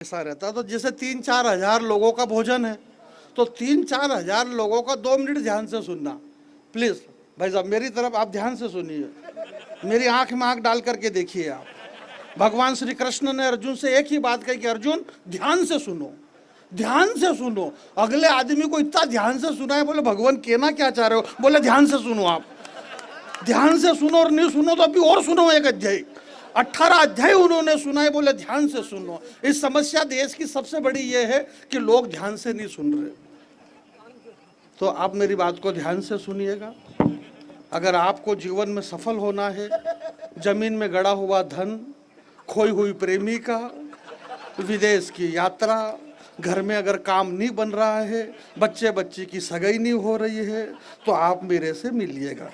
ऐसा रहता तो जैसे 3-4 हजार लोगों का भोजन है तो 3-4 हजार लोगों का 2 मिनट ध्यान से सुनना प्लीज भाई साहब, मेरी तरफ आप ध्यान से सुनिए, मेरी आंख में आंख डाल करके देखिए आप। भगवान श्री कृष्ण ने अर्जुन से एक ही बात कही कि अर्जुन ध्यान से सुनो, ध्यान से सुनो। अगले आदमी को इतना ध्यान से सुना है, बोले भगवान कहना क्या चाह रहे हो, बोले ध्यान से सुनो। आप ध्यान से सुनो और नहीं सुनो तो अभी और सुनो एक अध्याय, 18 अध्याय उन्होंने सुनाए, बोले ध्यान से सुनो। इस समस्या देश की सबसे बड़ी ये है कि लोग ध्यान से नहीं सुन रहे। तो आप मेरी बात को ध्यान से सुनिएगा। अगर आपको जीवन में सफल होना है, जमीन में गड़ा हुआ धन, खोई हुई प्रेमिका, विदेश की यात्रा, घर में अगर काम नहीं बन रहा है, बच्चे बच्ची की सगाई नहीं हो रही है, तो आप मेरे से मिलिएगा।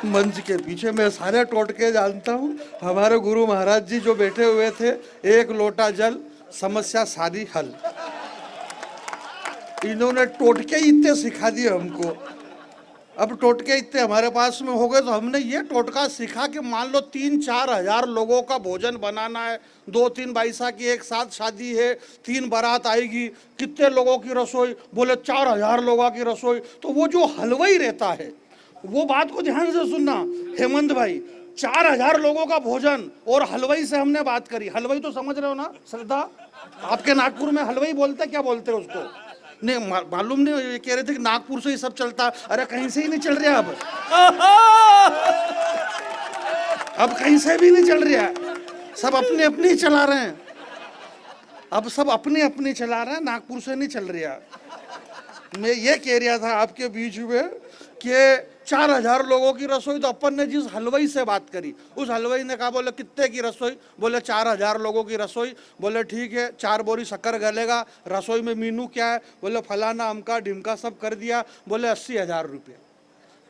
मंच के पीछे मैं सारे टोटके जानता हूँ। हमारे गुरु महाराज जी जो बैठे हुए थे, एक लोटा जल, समस्या सारी हल। इन्होंने टोटके इतने सिखा दिए हमको। अब टोटके इतने हमारे पास में हो गए तो हमने ये टोटका सीखा कि मान लो 3-4 हजार लोगों का भोजन बनाना है, 2-3 बाईसा की एक साथ शादी है, 3 बारात आएगी, कितने लोगों की रसोई, बोले 4000 लोगों की रसोई। तो वो जो हलवाई रहता है, वो बात को ध्यान से सुनना हेमंत भाई, 4000 लोगों का भोजन और हलवाई से हमने बात करी। हलवाई तो समझ रहे हो ना श्रद्धा, आपके नागपुर में हलवाई बोलते क्या बोलते हैं उसको, नहीं मालूम नहीं। ये कह रहे थे कि नागपुर से ही सब चलता, अरे कहीं से ही नहीं चल रहा अब कहीं से भी नहीं चल रहा, सब अपने अपने ही चला रहे हैं। अब सब अपने अपने चला रहे हैं, नागपुर से नहीं चल रहा। मैं ये कह रहा था आपके बीच में कि 4000 लोगों की रसोई, तो अपन ने जिस हलवाई से बात करी, उस हलवाई ने कहा, बोले कितने की रसोई, बोले 4000 लोगों की रसोई। बोले ठीक है, 4 बोरी शक्कर गलेगा, रसोई में मीनू क्या है, बोले फलाना अमका ढिमका सब कर दिया, बोले 80,000 रुपये।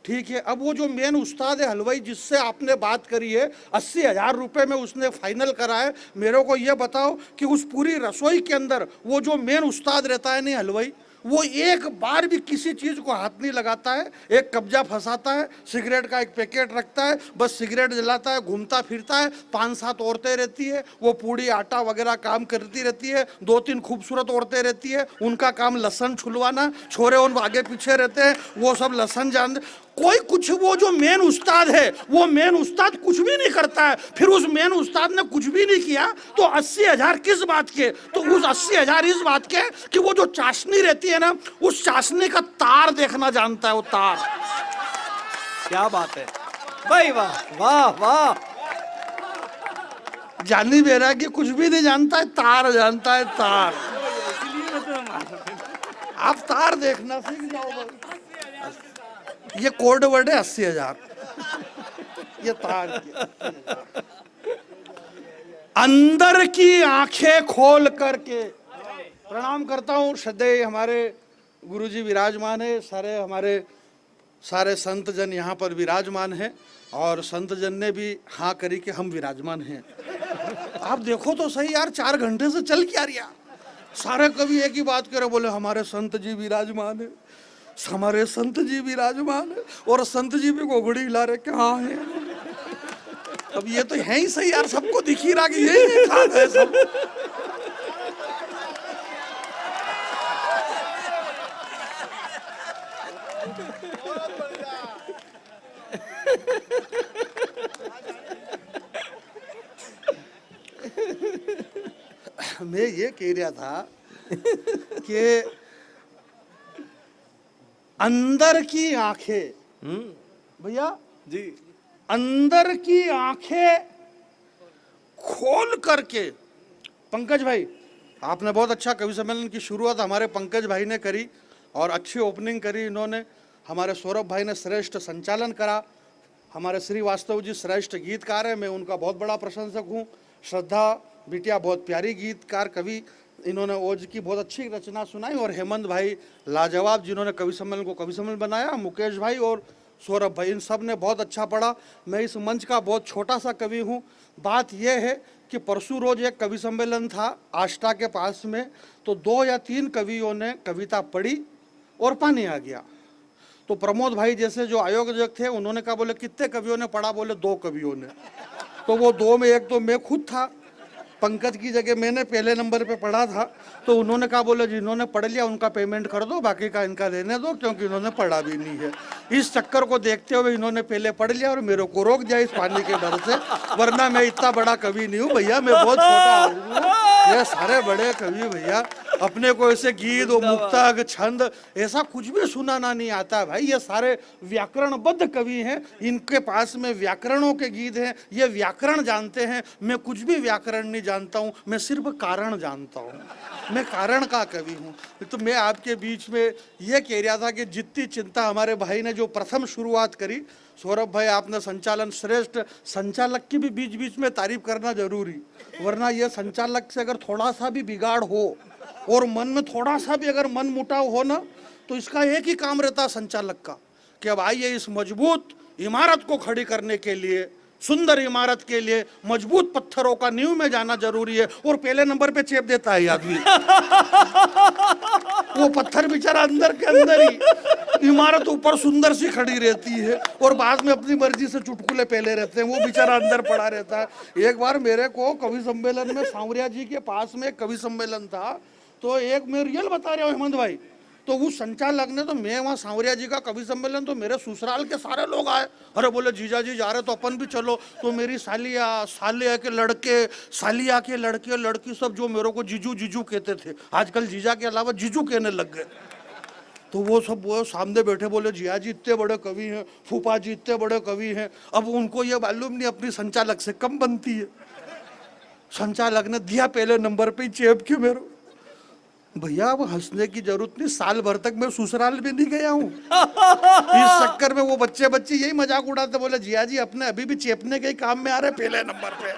ठीक है, अब वो जो मेन उस्ताद है हलवाई जिससे आपने बात करी है, 80,000 रुपये में उसने फाइनल करा है। मेरे को ये बताओ कि उस पूरी रसोई के अंदर वो जो मेन उस्ताद रहता है नहीं हलवाई, वो एक बार भी किसी चीज को हाथ नहीं लगाता है, एक कब्जा फंसाता है, सिगरेट का एक पैकेट रखता है, बस सिगरेट जलाता है, घूमता फिरता है। 5-7 औरतें रहती है, वो पूड़ी आटा वगैरह काम करती रहती है। 2-3 खूबसूरत औरतें रहती है, उनका काम लहसन छुलवाना, छोरे उन आगे पीछे रहते हैं, वो सब लहसन जान। कोई कुछ, वो जो मेन उस्ताद है, वो मेन उस्ताद कुछ भी नहीं करता है। फिर उस मेन उस्ताद ने कुछ भी नहीं किया तो 80,000 किस बात के, तो उस 80,000 इस बात के कि वो जो चाशनी रहती है ना, उस चाशनी का तार देखना जानता है। वो तार, क्या बात है भाई, वाह वाह वाह। जानी बेरा की कुछ भी नहीं जानता है, तार जानता है, तार। आप तार देखना सीख जाओ भाई। ये कोड वर्ड है 80,000, ये तार की। अंदर की आंखें खोल करके प्रणाम करता हूँ। श्रद्धेय हमारे गुरुजी विराजमान है, सारे संत जन यहाँ पर विराजमान हैं, और संत जन ने भी हाँ करी कि हम विराजमान हैं। आप देखो तो सही यार, 4 घंटे से चल क्या रहा, सारे कवि एक ही बात करे, बोले हमारे संत जी विराजमान है, हमारे संत जी विराजमान है, और संत जी भी घोड़ी हिला रहे कहाँ है। अब ये तो है ही सही यार, सबको दिख ही रहा कि यही खाद है सब। मैं ये कह रहा था कि अंदर की आंखें, भैया जी, अंदर की आंखें खोल करके। पंकज भाई, आपने बहुत अच्छा कवि सम्मेलन की शुरुआत हमारे पंकज भाई ने करी और अच्छी ओपनिंग करी इन्होंने। हमारे सौरभ भाई ने श्रेष्ठ संचालन करा। हमारे श्रीवास्तव जी श्रेष्ठ गीतकार है, मैं उनका बहुत बड़ा प्रशंसक हूँ। श्रद्धा बिटिया बहुत प्यारी गीतकार कवि, इन्होंने ओज की बहुत अच्छी रचना सुनाई। और हेमंत भाई लाजवाब, जिन्होंने कवि सम्मेलन को कवि सम्मेलन बनाया। मुकेश भाई और सौरभ भाई, इन सब ने बहुत अच्छा पढ़ा। मैं इस मंच का बहुत छोटा सा कवि हूँ। बात यह है कि परसों रोज एक कवि सम्मेलन था आष्टा के पास में, तो 2 या 3 कवियों ने कविता पढ़ी और पानी आ गया। तो प्रमोद भाई जैसे जो आयोजक थे, उन्होंने कहा, बोले कितने कवियों ने पढ़ा, बोले 2 कवियों ने। तो वो 2 में एक तो मैं खुद था। पंकज की जगह मैंने पहले नंबर पे पढ़ा था, तो उन्होंने कहा बोले जिन्होंने पढ़ लिया उनका पेमेंट कर दो, बाकी का इनका रहने दो, क्योंकि इन्होंने पढ़ा भी नहीं है। इस चक्कर को देखते हुए इन्होंने पहले पढ़ लिया और मेरे को रोक दिया इस पानी के डर से, वरना मैं इतना बड़ा कवि नहीं हूँ भैया, मैं बहुत छोटा आदमी हूँ। ये सारे बड़े कवि भैया, अपने को ऐसे गीत और मुक्तक छंद ऐसा कुछ भी सुनाना नहीं आता भाई। ये सारे व्याकरणबद्ध कवि हैं, इनके पास में व्याकरणों के गीत हैं, ये व्याकरण जानते हैं। मैं कुछ भी व्याकरण नहीं जानता हूँ, मैं सिर्फ कारण जानता हूँ, मैं कारण का कवि हूँ। तो मैं आपके बीच में ये कह रहा था कि जितनी चिंता हमारे भाई ने जो प्रथम शुरुआत करी, सौरभ भाई आपने संचालन श्रेष्ठ, संचालक की भी बीच बीच में तारीफ करना जरूरी, वरना ये संचालक से अगर थोड़ा सा भी बिगाड़ हो और मन में थोड़ा सा भी अगर मन मुटाव हो ना, तो इसका एक ही काम रहता संचालक का कि अब आइए इस मजबूत इमारत को खड़ी करने के लिए, सुंदर इमारत के लिए मजबूत पत्थरों का नींव में जाना जरूरी है, और पहले नंबर पे चेप देता है आदमी। वो पत्थर बेचारा अंदर के अंदर ही, इमारत ऊपर सुंदर सी खड़ी रहती है और बाद में अपनी मर्जी से चुटकुले पहले रहते हैं, वो बेचारा अंदर पड़ा रहता है। एक बार मेरे को कवि सम्मेलन में सांवरिया जी के पास में कवि सम्मेलन था, तो एक मैं रियल बता रहा हूँ हेमंत भाई, तो उस संचालक ने, तो मैं वहाँ सांवरिया जी का कवि सम्मेलन, तो मेरे ससुराल के सारे लोग आए, अरे बोले जीजा जी जा रहे तो अपन भी चलो। तो मेरी सालिया, सालिया के लड़के, सालिया के लड़के लड़की सब जो मेरे को जीजू जीजू कहते थे, आजकल जीजा के अलावा जीजू कहने लग गए। तो वो सब वो सामने बैठे बोले जिया जी इतने बड़े कवि हैं, फूफा जी इतने बड़े कवि हैं। अब उनको ये मालूम नहीं अपनी संचालक से कम बनती है। संचालक ने दिया पहले नंबर पे चेप के मेरे, भैया अब हंसने की जरूरत नहीं, साल भर तक मैं ससुराल भी नहीं गया हूँ। इस चक्कर में वो बच्चे यही मजाक उड़ाते, बोले जिया जी अपने अभी भी चेपने के काम में आ रहे पहले नंबर पे।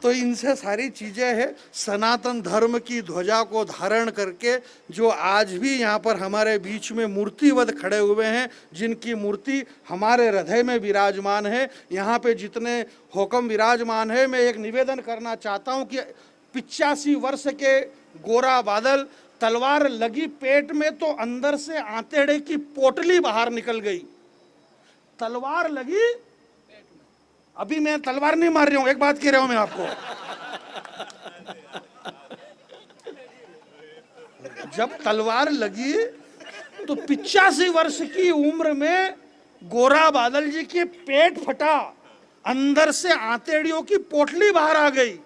तो इनसे सारी चीजें हैं। सनातन धर्म की ध्वजा को धारण करके जो आज भी यहाँ पर हमारे बीच में मूर्तिवत खड़े हुए हैं, जिनकी मूर्ति हमारे हृदय में विराजमान है, यहाँ पे जितने हुक्म विराजमान है, मैं एक निवेदन करना चाहता हूँ कि 85 वर्ष के गोरा बादल, तलवार लगी पेट में तो अंदर से आंतेड़े की पोटली बाहर निकल गई। तलवार लगी, अभी मैं तलवार नहीं मार रहा हूं, एक बात कह रहा हूं मैं आपको, जब तलवार लगी तो 85 वर्ष की उम्र में गोरा बादल जी के पेट फटा, अंदर से आंतेड़ियों की पोटली बाहर आ गई।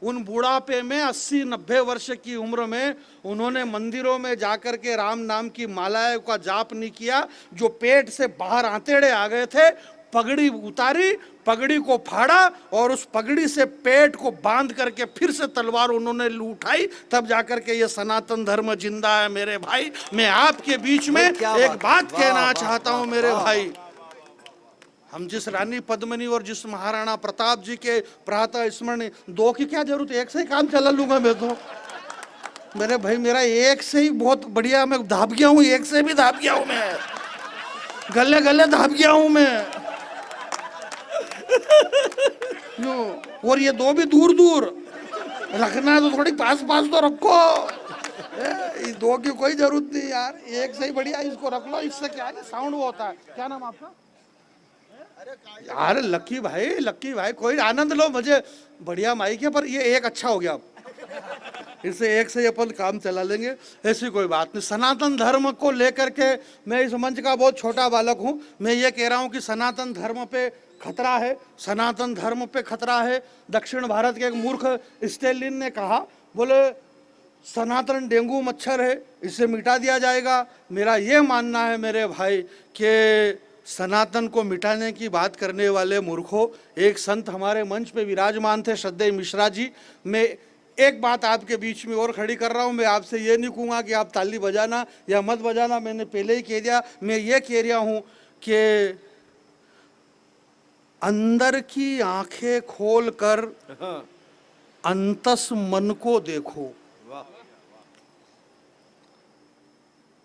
उन बुढ़ापे में 80-90 वर्ष की उम्र में उन्होंने मंदिरों में जाकर के राम नाम की मालाएं का जाप नहीं किया, जो पेट से बाहर आंतेड़े आ गए थे, पगड़ी उतारी, पगड़ी को फाड़ा और उस पगड़ी से पेट को बांध करके फिर से तलवार उन्होंने उठाई, तब जाकर के ये सनातन धर्म जिंदा है मेरे भाई। मैं आपके बीच में एक बात कहना चाहता हूं मेरे भाई, हम जिस रानी पद्मिनी और जिस महाराणा प्रताप जी के प्रातः स्मरण, दो की क्या जरूरत है, एक से ही काम चला लूंगा मैं तो। मेरे भाई मेरा एक से ही बहुत बढ़िया, मैं धाप गया हूँ, एक से भी धाप गया हूँ मैं, गले गले धाप गया हूँ मैं। और ये दो भी दूर दूर रखना है तो थोड़ी पास पास तो रखो, इस दो की कोई जरूरत नहीं यार, एक से ही बढ़िया इसको रख लो। इससे क्या है, साउंड वो होता है। क्या नाम आपका? यार लक्की भाई कोई आनंद लो, मुझे बढ़िया माइक है, पर ये एक अच्छा हो गया, अब इससे एक से अपन काम चला लेंगे, ऐसी कोई बात नहीं। सनातन धर्म को लेकर के मैं इस मंच का बहुत छोटा बालक हूं, मैं ये कह रहा हूं कि सनातन धर्म पे खतरा है, सनातन धर्म पे खतरा है। दक्षिण भारत के एक मूर्ख स्टेलिन ने कहा, बोले सनातन डेंगू मच्छर है, इसे मिटा दिया जाएगा। मेरा ये मानना है मेरे भाई कि सनातन को मिटाने की बात करने वाले मूर्खों, एक संत हमारे मंच पे विराजमान थे, श्रद्धेय मिश्रा जी। मैं एक बात आपके बीच में और खड़ी कर रहा हूं, मैं आपसे ये नहीं कहूँगा कि आप ताली बजाना या मत बजाना, मैंने पहले ही कह दिया। मैं ये कह रहा हूँ कि अंदर की आंखें खोल कर अंतस मन को देखो।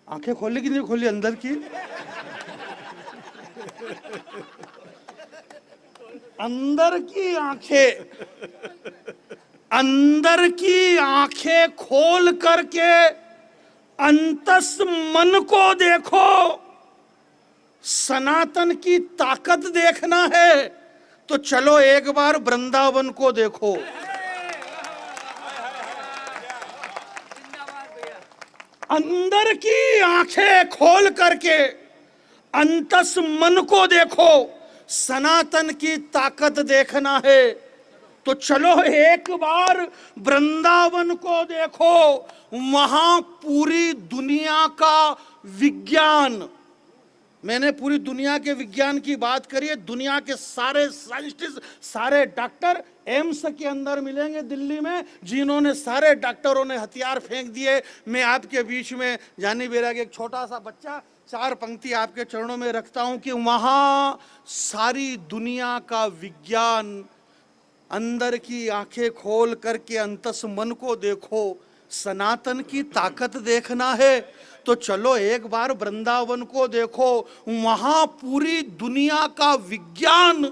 आंखें खोली कि नहीं खोली अंदर की? अंदर की आंखें खोल करके अंतस मन को देखो। सनातन की ताकत देखना है तो चलो एक बार वृंदावन को देखो। अंदर की आंखें खोल करके अंतस मन को देखो, सनातन की ताकत देखना है तो चलो एक बार वृंदावन को देखो, वहां पूरी दुनिया का विज्ञान, मैंने पूरी दुनिया के विज्ञान की बात करी है। दुनिया के सारे साइंटिस्ट, सारे डॉक्टर एम्स के अंदर मिलेंगे दिल्ली में, जिन्होंने सारे डॉक्टरों ने हथियार फेंक दिए। मैं आपके बीच में जानी बेरा के एक छोटा सा बच्चा, 4 पंक्ति आपके चरणों में रखता हूं कि वहां सारी दुनिया का विज्ञान, अंदर की आंखें खोल करके अंतस मन को देखो, सनातन की ताकत देखना है तो चलो एक बार वृंदावन को देखो, वहां पूरी दुनिया का विज्ञान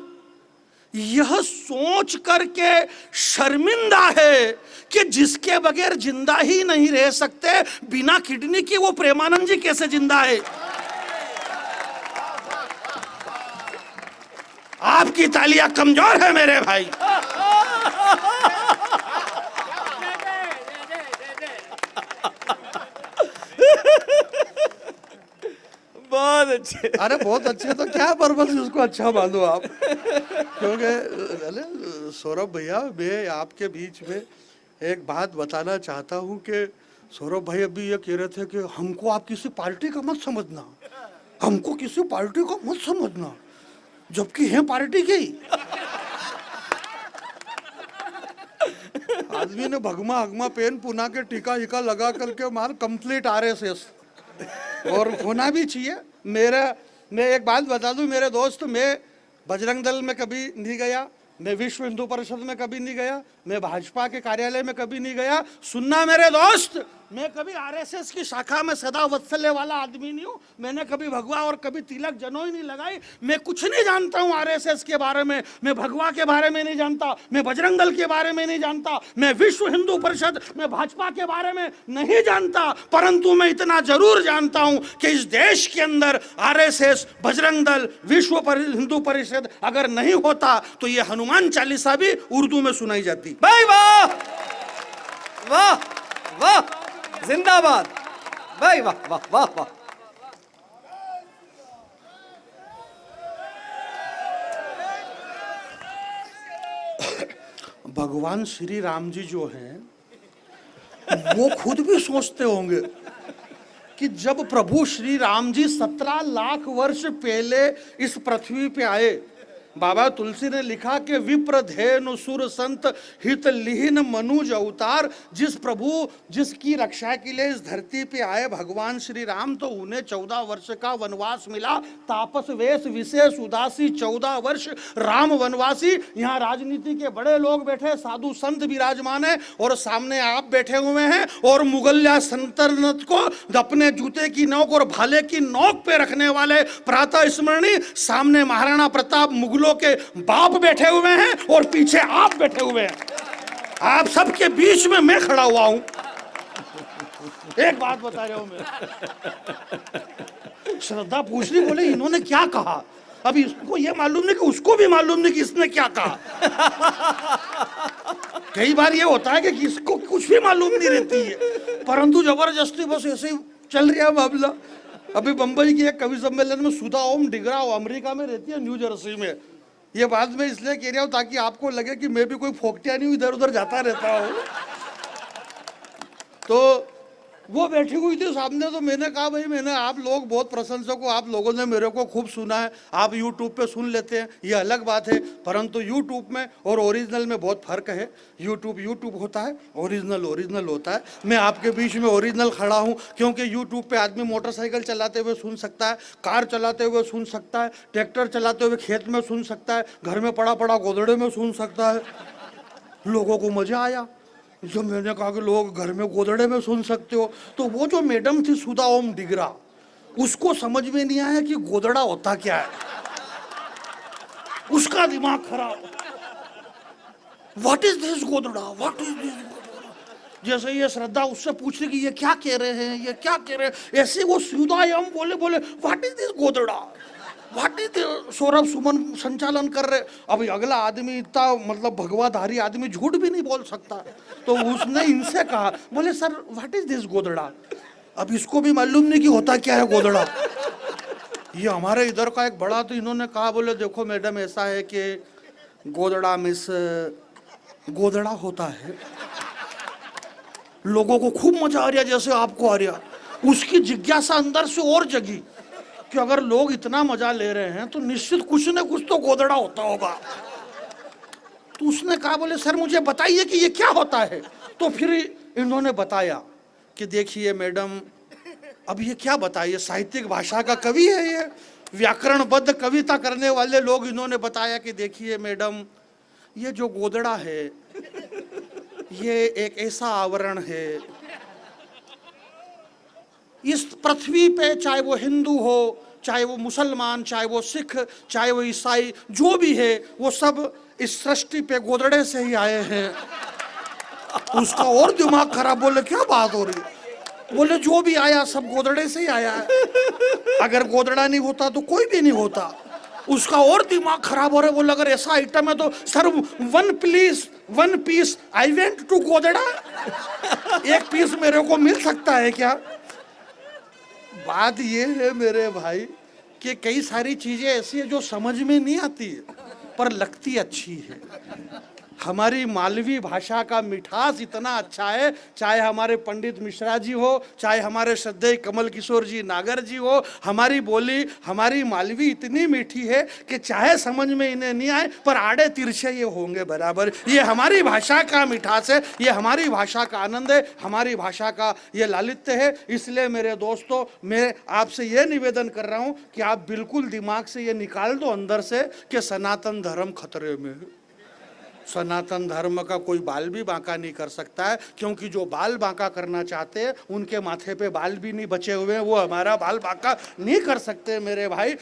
यह सोच करके शर्मिंदा है कि जिसके बगैर जिंदा ही नहीं रह सकते, बिना किडनी की वो प्रेमानंद जी कैसे जिंदा है। आपकी तालियां कमजोर है मेरे भाई। बहुत अच्छे। अरे बहुत अच्छे तो क्या पर्पस उसको अच्छा मान दो आप, क्योंकि अरे सौरभ भैया, मैं आपके बीच में एक बात बताना चाहता हूं कि सौरभ भाई अभी ये कह रहे थे कि हमको आप किसी पार्टी का मत समझना, हमको किसी पार्टी का मत समझना, जबकि है पार्टी की। आदमी ने भगमा हगमा पेन पुना के टीका हिका लगा करके मार कंप्लीट आरएसएस, और होना भी चाहिए। मैं एक बात बता दूं मेरे दोस्त, मैं बजरंग दल में कभी नहीं गया, मैं विश्व हिंदू परिषद में कभी नहीं गया, मैं भाजपा के कार्यालय में कभी नहीं गया। सुनना मेरे दोस्त, मैं कभी आरएसएस की शाखा में सदा वत्सल्य वाला आदमी नहीं हूं, मैंने कभी भगवा और कभी तिलक जनोई नहीं लगाई, मैं कुछ नहीं जानता हूं आरएसएस के बारे में, मैं भगवा के बारे में नहीं जानता, मैं बजरंग दल के बारे में नहीं जानता, मैं विश्व हिंदू परिषद, मैं भाजपा के बारे में नहीं जानता, परंतु मैं इतना जरूर जानता हूं कि इस देश के अंदर आरएसएस, बजरंग दल, विश्व हिंदू परिषद अगर नहीं होता तो ये हनुमान चालीसा भी उर्दू में सुनाई जाती। भाई वाह वाह वाह, जिंदाबाद भाई, वाह वाह वाह वाह। भगवान श्री राम जी जो हैं वो खुद भी सोचते होंगे कि जब प्रभु श्री राम जी 17 लाख वर्ष पहले इस पृथ्वी पे आए, बाबा तुलसी ने लिखा कि विप्र धेनु सुर संत हित लिहिन मनुज अवतार, जिस प्रभु जिसकी रक्षा के लिए इस धरती पे आए भगवान श्री राम, तो उन्हें 14 वर्ष का वनवास मिला, तापस वेश विशेष उदासी 14 वर्ष राम वनवासी। यहाँ राजनीति के बड़े लोग बैठे, साधु संत विराजमान है, और सामने आप बैठे हुए हैं, और मुगलिया सल्तनत को अपने जूते की नोक और भाले की नोक पे रखने वाले प्रातः स्मरणी सामने महाराणा प्रताप मुगल के बाप बैठे हुए हैं, और पीछे आप बैठे हुए हैं। आप सबके बीच में मैं खड़ा हुआ हूं। एक बात बता रहा हूं मैं, श्रद्धा पूछ रही, बोले इन्होंने क्या कहा, अभी इसको ये मालूम नहीं कि उसको भी मालूम नहीं कि इसने क्या कहा। कई बार ये होता है कि किसको कुछ भी मालूम नहीं रहती है, परंतु जबरदस्ती बस ऐसे ही चल रहा है मामला। अभी बंबई की एक कवि सम्मेलन में सुधा ओम डिगरा अमेरिका में रहती है, न्यू जर्सी में। ये बात मैं इसलिए कह रहा हूं ताकि आपको लगे कि मैं भी कोई फोकटिया नहीं, इधर उधर जाता रहता हूं। तो वो बैठी हुई थी सामने, तो मैंने कहा भाई, मैंने आप लोग बहुत प्रशंसक हो, आप लोगों ने मेरे को खूब सुना है, आप यूट्यूब पे सुन लेते हैं, ये अलग बात है, परंतु यूट्यूब में और ओरिजिनल में बहुत फर्क है। यूट्यूब होता है, ओरिजिनल होता है। मैं आपके बीच में ओरिजिनल खड़ा हूँ, क्योंकि यूट्यूब पे आदमी मोटरसाइकिल चलाते हुए सुन सकता है, कार चलाते हुए सुन सकता है, ट्रैक्टर चलाते हुए खेत में सुन सकता है, घर में पड़ा पड़ा गोदड़े में सुन सकता है। लोगों को मजा आया जब मैंने कहा कि लोग घर में गोदड़े में सुन सकते हो, तो वो जो मैडम थी सुधा ओम डिगरा, उसको समझ में नहीं आया कि गोदड़ा होता क्या है, उसका दिमाग खराब। व्हाट इज दिस गोदड़ा, व्हाट इज दिस गोदड़ा। जैसे ये श्रद्धा उससे पूछ रही कि ये क्या कह रहे हैं, ये क्या कह रहे हैं, ऐसे वो सुधा ओम बोले व्हाट इज दिस गोदड़ा, व्हाट इज। सौरभ सुमन संचालन कर रहे। अभी अगला आदमी इतना मतलब भगवाधारी आदमी झूठ भी नहीं बोल सकता, तो उसने इनसे कहा, बोले सर व्हाट इज दिस गोदड़ा। अब इसको भी मालूम नहीं कि होता क्या है गोदड़ा। ये हमारे इधर का एक बड़ा, तो इन्होंने कहा, बोले देखो मैडम ऐसा है कि गोदड़ा मिस गोदड़ा होता है। लोगों को खूब मजा आ रहा जैसे आपको आ रहा। उसकी जिज्ञासा अंदर से और जगी कि अगर लोग इतना मजा ले रहे हैं तो निश्चित कुछ न कुछ तो गोदड़ा होता होगा। तो उसने कहा, बोले सर मुझे बताइए कि ये क्या होता है। तो फिर इन्होंने बताया कि देखिए मैडम, अब ये क्या बताइए, साहित्यिक भाषा का कवि है ये, व्याकरणबद्ध कविता करने वाले लोग। इन्होंने बताया कि देखिए मैडम, ये जो गोदड़ा है ये एक ऐसा आवरण है इस पृथ्वी पे, चाहे वो हिंदू हो, चाहे वो मुसलमान, चाहे वो सिख, चाहे वो ईसाई, जो भी है वो सब इस सृष्टि पे गोदड़े से ही आए हैं। उसका और दिमाग खराब। बोले क्या बात हो रही है। बोले जो भी आया सब गोदड़े से ही आया है, अगर गोदड़ा नहीं होता तो कोई भी नहीं होता। उसका और दिमाग खराब हो रहा है। बोले अगर ऐसा आइटम है तो sir one piece I went to गोदड़ा, एक पीस मेरे को मिल सकता है क्या। बात ये है मेरे भाई कि कई सारी चीजें ऐसी है जो समझ में नहीं आती पर लगती अच्छी है। हमारी मालवी भाषा का मिठास इतना अच्छा है, चाहे हमारे पंडित मिश्रा जी हो, चाहे हमारे श्रद्धेय कमल किशोर जी नागर जी हो, हमारी बोली, हमारी मालवी इतनी मीठी है कि चाहे समझ में इन्हें नहीं आए पर आड़े तिरछे ये होंगे बराबर। ये हमारी भाषा का मिठास है, ये हमारी भाषा का आनंद है, हमारी भाषा का ये लालित्य है। इसलिए मेरे दोस्तों, मैं आपसे ये निवेदन कर रहा हूँ कि आप बिल्कुल दिमाग से ये निकाल दो अंदर से कि सनातन धर्म खतरे में है। सनातन धर्म का कोई बाल भी बांका नहीं कर सकता है, क्योंकि जो बाल बांका करना चाहते हैं उनके माथे पे बाल भी नहीं बचे हुए हैं, वो हमारा बाल बांका नहीं कर सकते मेरे भाई।